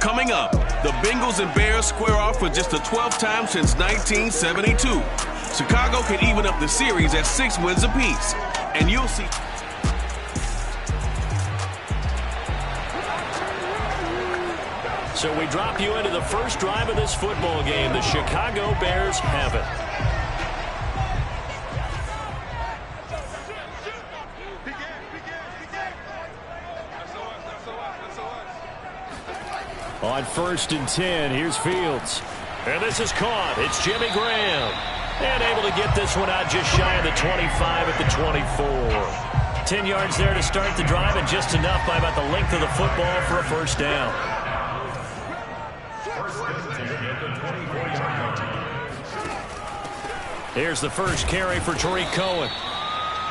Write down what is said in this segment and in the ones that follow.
Coming up, the Bengals and Bears square off for just the 12th time since 1972. Chicago can even up the series at 6 wins apiece. And you'll see. So we drop you into the first drive of this football game. The Chicago Bears have it. On 1st and 10, here's Fields. And this is caught. It's Jimmy Graham. And able to get this one out just shy of the 25 at the 24. 10 yards there to start the drive, and just enough by about the length of the football for a first down. Here's the first carry for Tariq Cohen.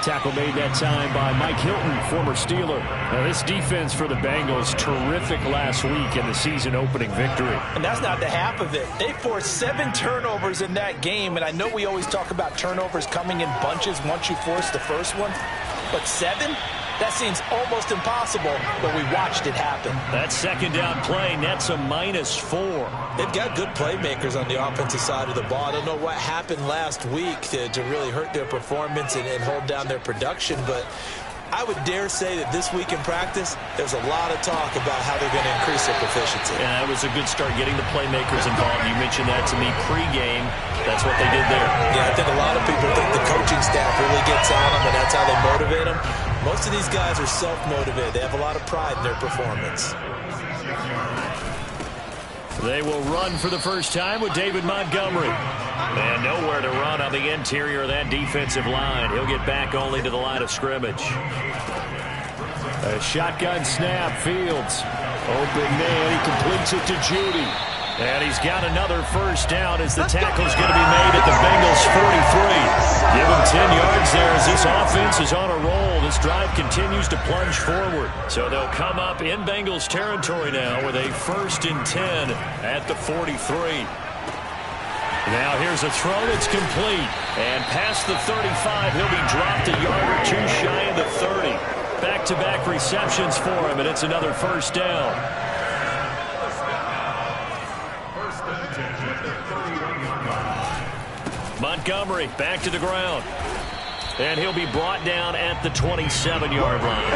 Tackle made that time by Mike Hilton, former Steeler. Now this defense for the Bengals, terrific last week in the season-opening victory. And that's not the half of it. They forced 7 turnovers in that game, and I know we always talk about turnovers coming in bunches once you force the first one, but 7? That seems almost impossible, but we watched it happen. That second down play nets a -4. They've got good playmakers on the offensive side of the ball. I don't know what happened last week to really hurt their performance and hold down their production, but I would dare say that this week in practice, there's a lot of talk about how they're going to increase their proficiency. Yeah, that was a good start getting the playmakers involved. You mentioned that to me pregame. That's what they did there. Yeah, I think a lot of people think the coaching staff really gets on them, and that's how they motivate them. Most of these guys are self-motivated. They have a lot of pride in their performance. They will run for the first time with David Montgomery. And nowhere to run on the interior of that defensive line. He'll get back only to the line of scrimmage. A shotgun snap, Fields. Open man, he completes it to Judy. And he's got another first down as the tackle's going to be made at the Bengals' 43. Give him 10 yards there as this offense is on a roll. This drive continues to plunge forward. So they'll come up in Bengals territory now with a 1st and 10 at the 43. Now here's a throw that's complete. And past the 35, he'll be dropped a yard or two shy of the 30. Back-to-back receptions for him, and it's another first down. Montgomery back to the ground. And he'll be brought down at the 27-yard line.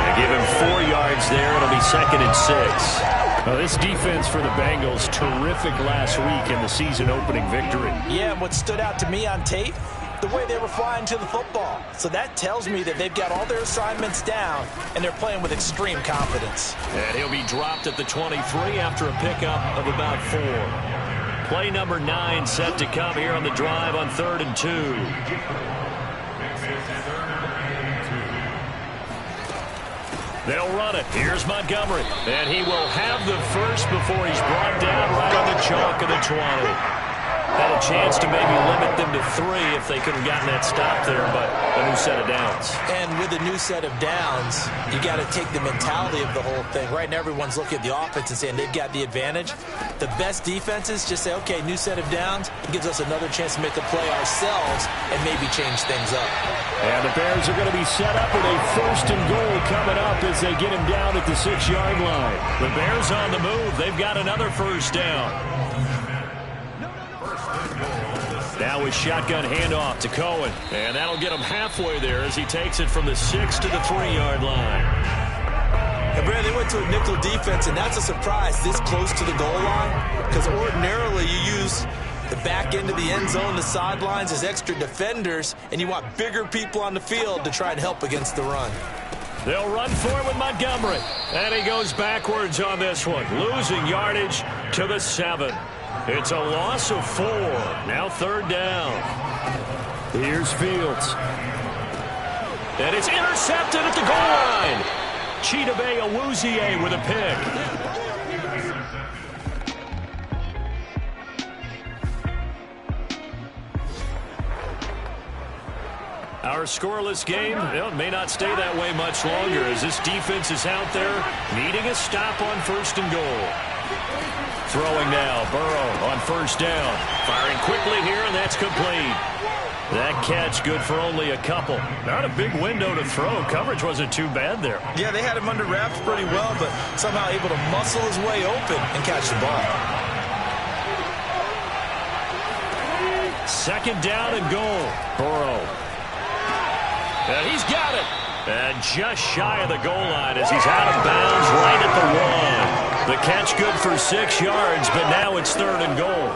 They give him 4 yards there. It'll be 2nd and 6. Now, this defense for the Bengals, terrific last week in the season-opening victory. Yeah, and what stood out to me on tape, the way they were flying to the football. So that tells me that they've got all their assignments down, and they're playing with extreme confidence. And he'll be dropped at the 23 after a pickup of about 4. Play number 9 set to come here on the drive on 3rd and 2. They'll run it. Here's Montgomery. And he will have the first before he's brought down right on the chalk of the 20. Had a chance to maybe limit them to 3 if they could have gotten that stop there, but a new set of downs. And with a new set of downs, you got to take the mentality of the whole thing. Right now, everyone's looking at the offense and saying they've got the advantage. The best defenses just say, okay, new set of downs. It gives us another chance to make a play ourselves and maybe change things up. And the Bears are going to be set up with a 1st and goal coming up as they get him down at the 6-yard line. The Bears on the move. They've got another first down. Now with shotgun handoff to Cohen. And that'll get him halfway there as he takes it from the 6 to the 3-yard line. And Brad, they went to a nickel defense, and that's a surprise this close to the goal line. Because ordinarily you use the back end of the end zone, the sidelines as extra defenders, and you want bigger people on the field to try and help against the run. They'll run for it with Montgomery. And he goes backwards on this one, losing yardage to the 7. It's a loss of 4. Now 3rd down. Here's Fields. And it's intercepted at the goal line. Chidobe Awuzie with a pick. Our scoreless game, it may not stay that way much longer as this defense is out there needing a stop on 1st and goal. Throwing now, Burrow on 1st down. Firing quickly here, and that's complete. That catch good for only a couple. Not a big window to throw. Coverage wasn't too bad there. Yeah, they had him under wraps pretty well, but somehow able to muscle his way open and catch the ball. Second down and goal. Burrow. And he's got it. And just shy of the goal line as he's out of bounds right at the 1. The catch good for 6 yards, but now it's 3rd and goal.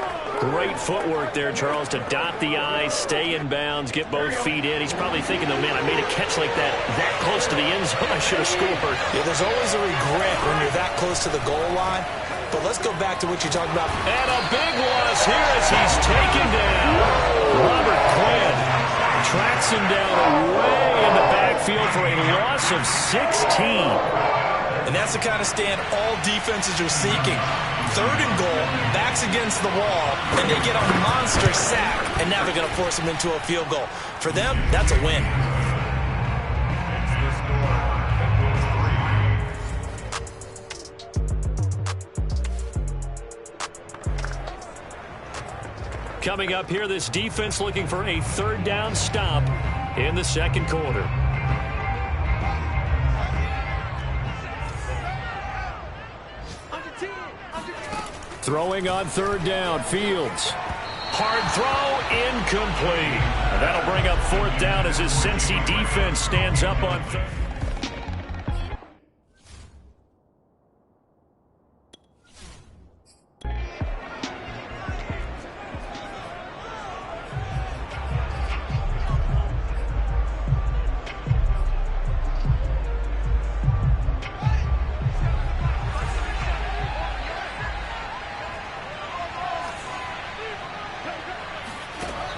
Great footwork there, Charles, to dot the I, stay in bounds, get both feet in. He's probably thinking, though, man, I made a catch like that close to the end zone. I should have scored. Yeah, there's always a regret when you're that close to the goal line. But let's go back to what you talked about. And a big loss here as he's taken down. Robert Quinn tracks him down away in the backfield for a loss of 16. And that's the kind of stand all defenses are seeking. 3rd and goal, backs against the wall, and they get a monster sack, and now they're going to force them into a field goal. For them, that's a win. Coming up here, this defense looking for a 3rd down stop in the 2nd quarter. Throwing on 3rd down, Fields. Hard throw, incomplete. And that'll bring up 4th down as his Cincy defense stands up on 3rd.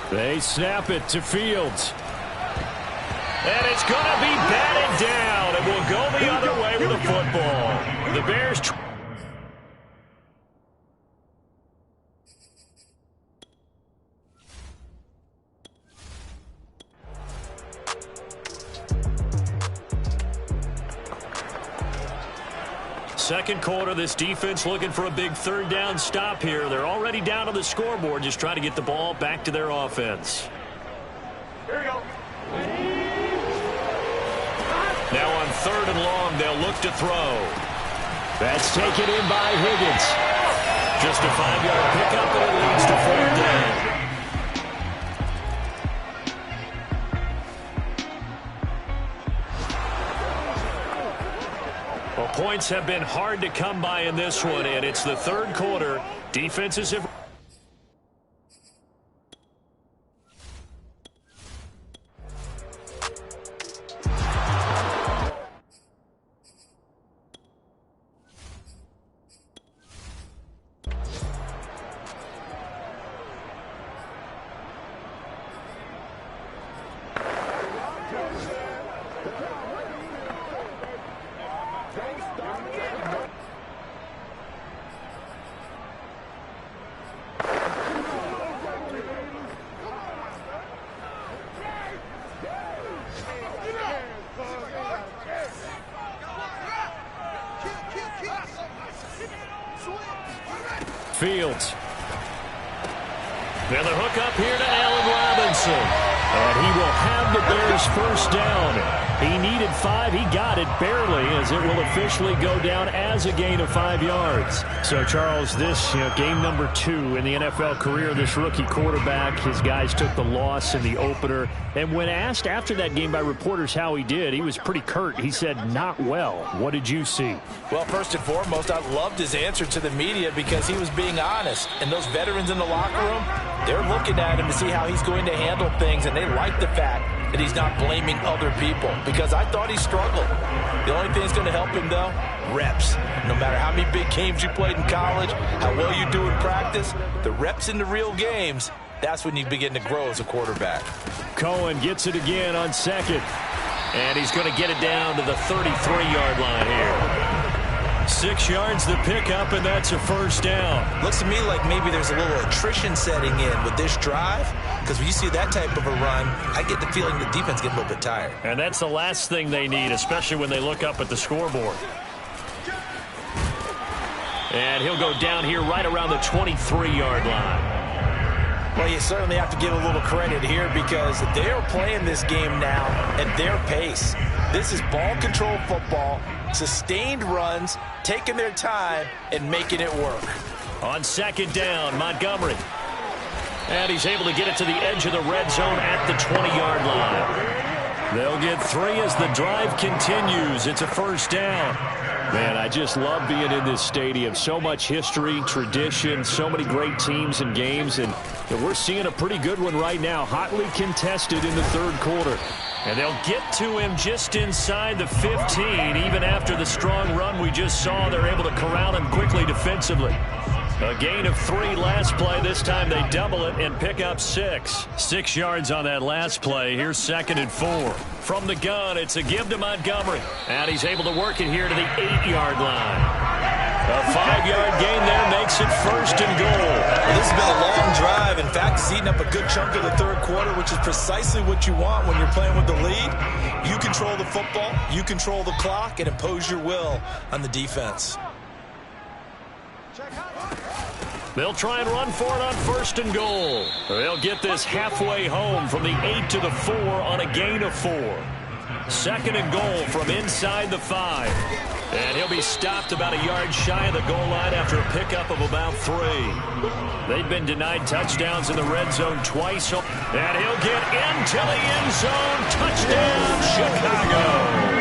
They snap it to Fields. And it's going to be batted down. It will go the other way with the football. The Bears... Second quarter, this defense looking for a big 3rd down stop here. They're already down on the scoreboard, just trying to get the ball back to their offense. Here we go. Now on 3rd and long, they'll look to throw. That's taken in by Higgins. Just a 5-yard pickup, and it leads to 4th down. Well, points have been hard to come by in this one, and it's the 3rd quarter. Defenses have... Fields. And the hook up here to Allen Robinson. And he will have the Bears' 1st down. He needed 5. He got it barely, as it will officially go down as a gain of 5 yards. So, Charles, this game number 2 in the NFL career, this rookie quarterback, his guys took the loss in the opener. And when asked after that game by reporters how he did, he was pretty curt. He said, not well. What did you see? Well, first and foremost, I loved his answer to the media because he was being honest. And those veterans in the locker room, they're looking at him to see how he's going to handle things, and they like the fact that he's not blaming other people, because I thought he struggled. The only thing that's going to help him, though, reps. No matter how many big games you played in college, how well you do in practice, the reps in the real games, that's when you begin to grow as a quarterback. Cohen gets it again on 2nd. And he's going to get it down to the 33-yard line here. 6 yards the pickup, and that's a 1st down. Looks to me like maybe there's a little attrition setting in with this drive, because when you see that type of a run, I get the feeling the defense gets a little bit tired. And that's the last thing they need, especially when they look up at the scoreboard. And he'll go down here right around the 23-yard line. Well, you certainly have to give a little credit here because they're playing this game now at their pace. This is ball control football, sustained runs, taking their time, and making it work. On second down, Montgomery. And he's able to get it to the edge of the red zone at the 20-yard line. They'll get 3 as the drive continues. It's a first down. Man, I just love being in this stadium. So much history, tradition, so many great teams and games, and we're seeing a pretty good one right now, hotly contested in the third quarter. And they'll get to him just inside the 15. Even after the strong run we just saw, they're able to corral him quickly defensively. A gain of 3 last play. This time they double it and pick up 6. 6 yards on that last play. Here's 2nd and 4. From the gun, it's a give to Montgomery. And he's able to work it here to the 8-yard line. A 5-yard gain there makes it 1st and goal. Well, this has been a long drive. In fact, it's eating up a good chunk of the third quarter, which is precisely what you want when you're playing with the lead. You control the football, you control the clock, and impose your will on the defense. They'll try and run for it on 1st and goal. They'll get this halfway home from the 8 to the 4 on a gain of 4. 2nd and goal from inside the 5. And he'll be stopped about a yard shy of the goal line after a pickup of about 3. They've been denied touchdowns in the red zone twice. And he'll get into the end zone. Touchdown, Chicago.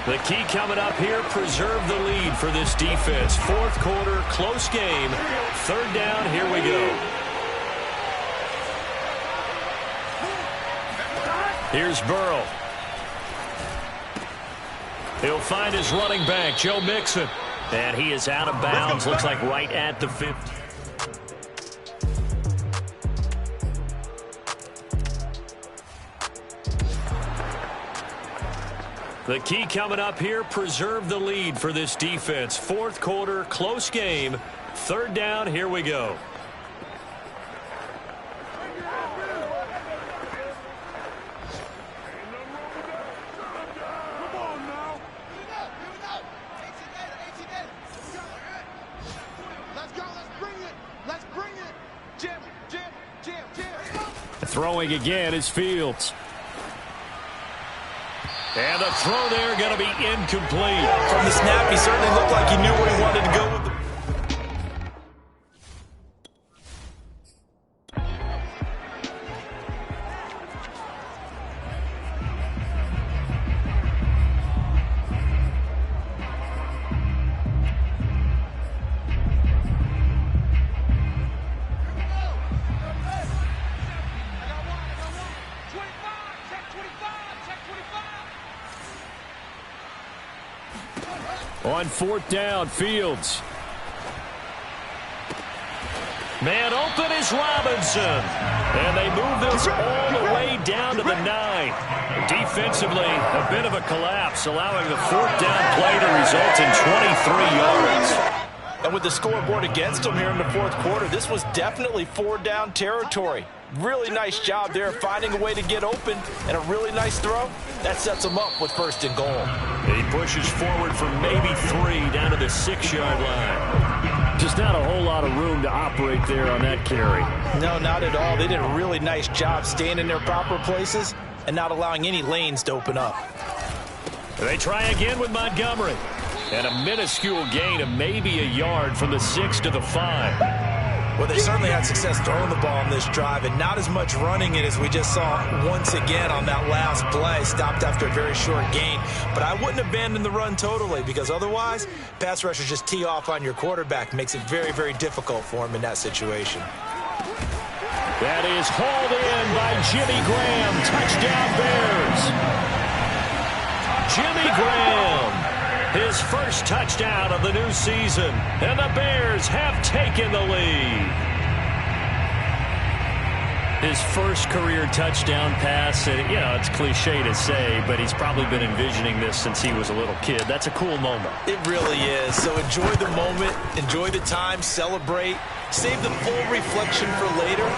The key coming up here, preserve the lead for this defense. 4th quarter, close game. 3rd down, here we go. Here's Burrow. He'll find his running back, Joe Mixon. And he is out of bounds, looks like right at the 50. The key coming up here, preserve the lead for this defense. 4th quarter, close game. 3rd down, here we go. Throwing again is Fields. And the throw there going to be incomplete. From the snap, he certainly looked like he knew where he wanted to go with the On 4th down, Fields. Man open is Robinson. And they move this all the way down to the 9. Defensively, a bit of a collapse, allowing the 4th down play to result in 23 yards. And with the scoreboard against them here in the 4th quarter, this was definitely 4-down territory. Really nice job there finding a way to get open, and a really nice throw. That sets them up with 1st and goal. He pushes forward for maybe 3 down to the 6-yard line. Just not a whole lot of room to operate there on that carry. No, not at all. They did a really nice job staying in their proper places and not allowing any lanes to open up. They try again with Montgomery. And a minuscule gain of maybe a yard from the 6 to the 5. Well, they certainly had success throwing the ball on this drive, and not as much running it as we just saw once again on that last play. Stopped after a very short gain. But I wouldn't abandon the run totally, because otherwise, pass rushers just tee off on your quarterback. Makes it very, very difficult for him in that situation. That is hauled in by Jimmy Graham. Touchdown, Bears. Jimmy Graham. His first touchdown of the new season. And the Bears have taken the lead. His first career touchdown pass, and, you know, it's cliche to say, but he's probably been envisioning this since he was a little kid. That's a cool moment. It really is. So enjoy the moment, enjoy the time, celebrate, save the full reflection for later,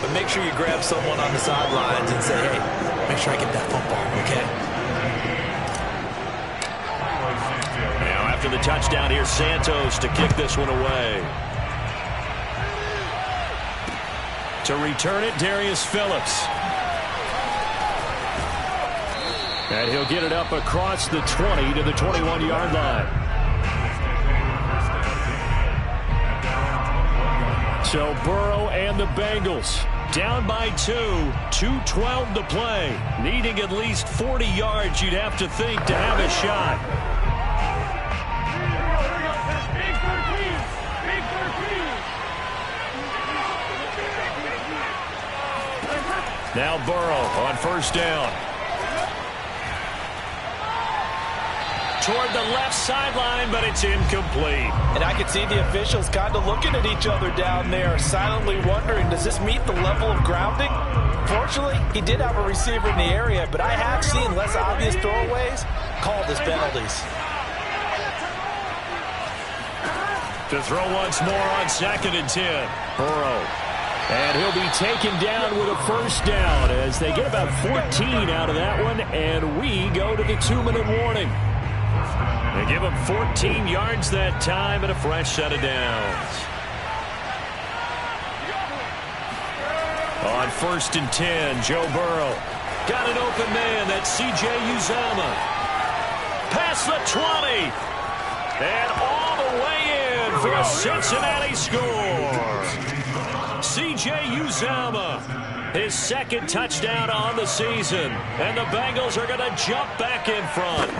but make sure you grab someone on the sidelines and say, hey, make sure I get that football, okay? Now after the touchdown, here's Santos to kick this one away. To return it, Darius Phillips. And he'll get it up across the 20 to the 21-yard line. So Burrow and the Bengals down by 2, 2:12 to play. Needing at least 40 yards, you'd have to think, to have a shot. Now Burrow on first down. Toward the left sideline, but it's incomplete. And I can see the officials kind of looking at each other down there, silently wondering, does this meet the level of grounding? Fortunately, he did have a receiver in the area, but I have seen less obvious throwaways called as penalties. To throw once more on 2nd and 10. Burrow. And he'll be taken down with a first down as they get about 14 out of that one, and we go to the 2-minute warning. They give him 14 yards that time and a fresh set of downs. On 1st and 10, Joe Burrow. Got an open man, that's C.J. Uzomah. Past the 20. And all the way in for a Cincinnati score. C.J. Uzomah, his 2nd touchdown on the season. And the Bengals are going to jump back in front.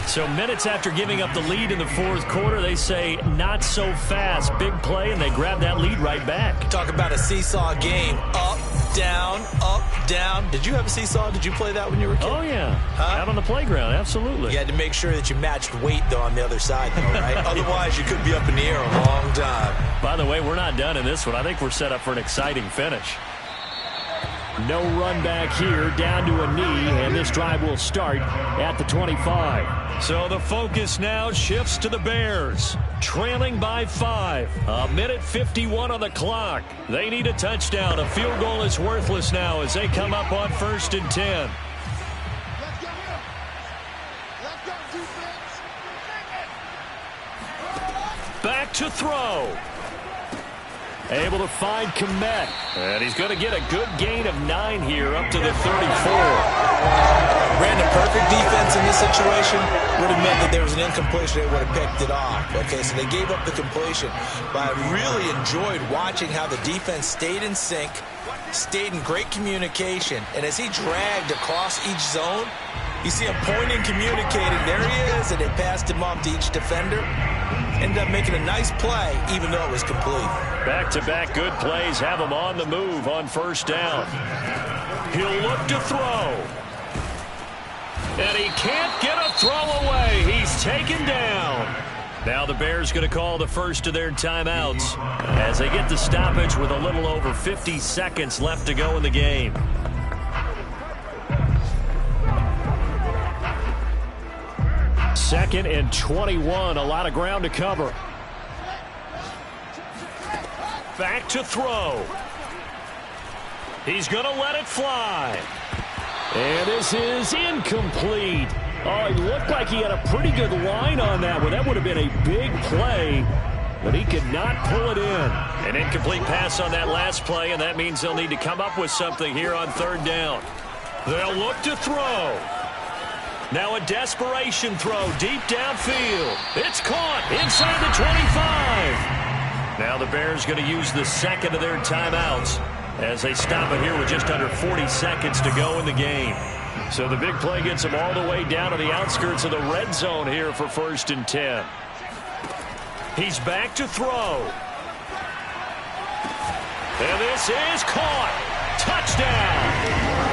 So minutes after giving up the lead in the 4th quarter, they say not so fast. Big play, and they grab that lead right back. Talk about a seesaw game. Up, down, up, down. Did you have a seesaw? Did you play that when you were a kid? Oh, yeah. Huh? Out on the playground, absolutely. You had to make sure that you matched weight, though, on the other side, though, right? Otherwise, you could be up in the air a long time. By the way, we're not done in this one. I think we're set up for an exciting finish. No run back here, down to a knee, and this drive will start at the 25. So the focus now shifts to the Bears, trailing by 5. 1:51 on the clock. They need a touchdown. A field goal is worthless now as they come up on 1st and 10. Back to throw. Able to find Kmet. And he's going to get a good gain of 9 here up to the 34. Ran the perfect defense in this situation. Would have meant that there was an incompletion. They would have picked it off. Okay, so they gave up the completion. But I really enjoyed watching how the defense stayed in sync, stayed in great communication. And as he dragged across each zone, you see him pointing, communicating. There he is, and they passed him off to each defender. Ended up making a nice play, even though it was complete. Back-to-back good plays have him on the move on 1st down. He'll look to throw. And he can't get a throw away. He's taken down. Now the Bears going to call the first of their timeouts as they get the stoppage with a little over 50 seconds left to go in the game. Second and 21, a lot of ground to cover. Back to throw. He's going to let it fly. And this is incomplete. Oh, it looked like he had a pretty good line on that one. That would have been a big play, but he could not pull it in. An incomplete pass on that last play, and that means they'll need to come up with something here on 3rd down. They'll look to throw. Now a desperation throw deep downfield. It's caught inside the 25. Now the Bears going to use the 2nd of their timeouts as they stop it here with just under 40 seconds to go in the game. So the big play gets them all the way down to the outskirts of the red zone here for 1st and 10. He's back to throw. And this is caught. Touchdown.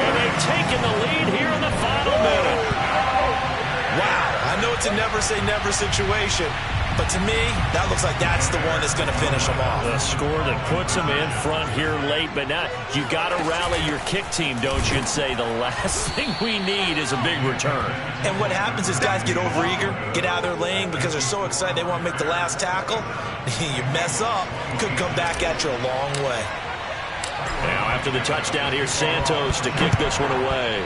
And they've taken the lead here in the final minute. Wow, I know it's a never-say-never situation. But to me, that looks like that's the one that's going to finish them off. The score that puts them in front here late. But now you got to rally your kick team, don't you, and say the last thing we need is a big return. And what happens is guys get overeager, get out of their lane because they're so excited they want to make the last tackle. You mess up, could come back at you a long way. Now after the touchdown, here's Santos to kick this one away.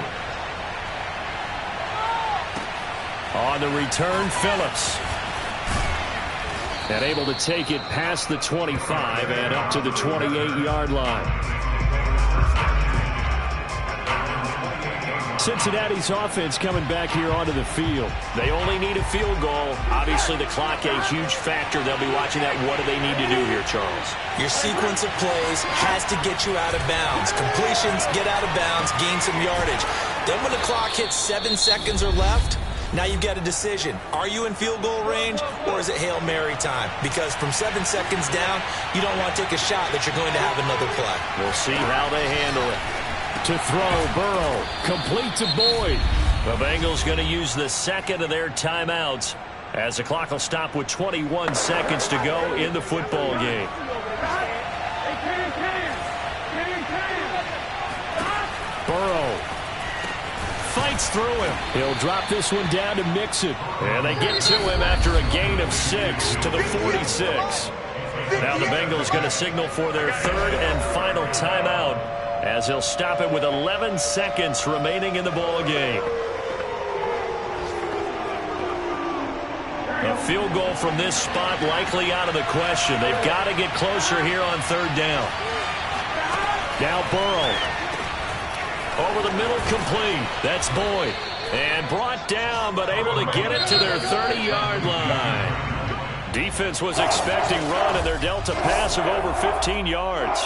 On the return, Phillips. And able to take it past the 25 and up to the 28-yard line. Cincinnati's offense coming back here onto the field. They only need a field goal. Obviously, the clock a huge factor. They'll be watching that. What do they need to do here, Charles? Your sequence of plays has to get you out of bounds. Completions, get out of bounds, gain some yardage. Then when the clock hits 7 seconds or left, now you've got a decision. Are you in field goal range, or is it Hail Mary time? Because from 7 seconds down, you don't want to take a shot that you're going to have another play. We'll see how they handle it. To throw, Burrow, complete to Boyd. The Bengals going to use the second of their timeouts as the clock will stop with 21 seconds to go in the football game. Burrow fights through him. He'll drop this one down to Mixon. And they get to him after a gain of 6 to the 46. Now the Bengals going to signal for their third and final timeout as they'll stop it with 11 seconds remaining in the ball game. A field goal from this spot likely out of the question. They've got to get closer here on third down. Now Burrow. Over the middle, complete. That's Boyd. And brought down, but able to get it to their 30-yard line. Defense was expecting run, and they're dealt a pass of over 15 yards.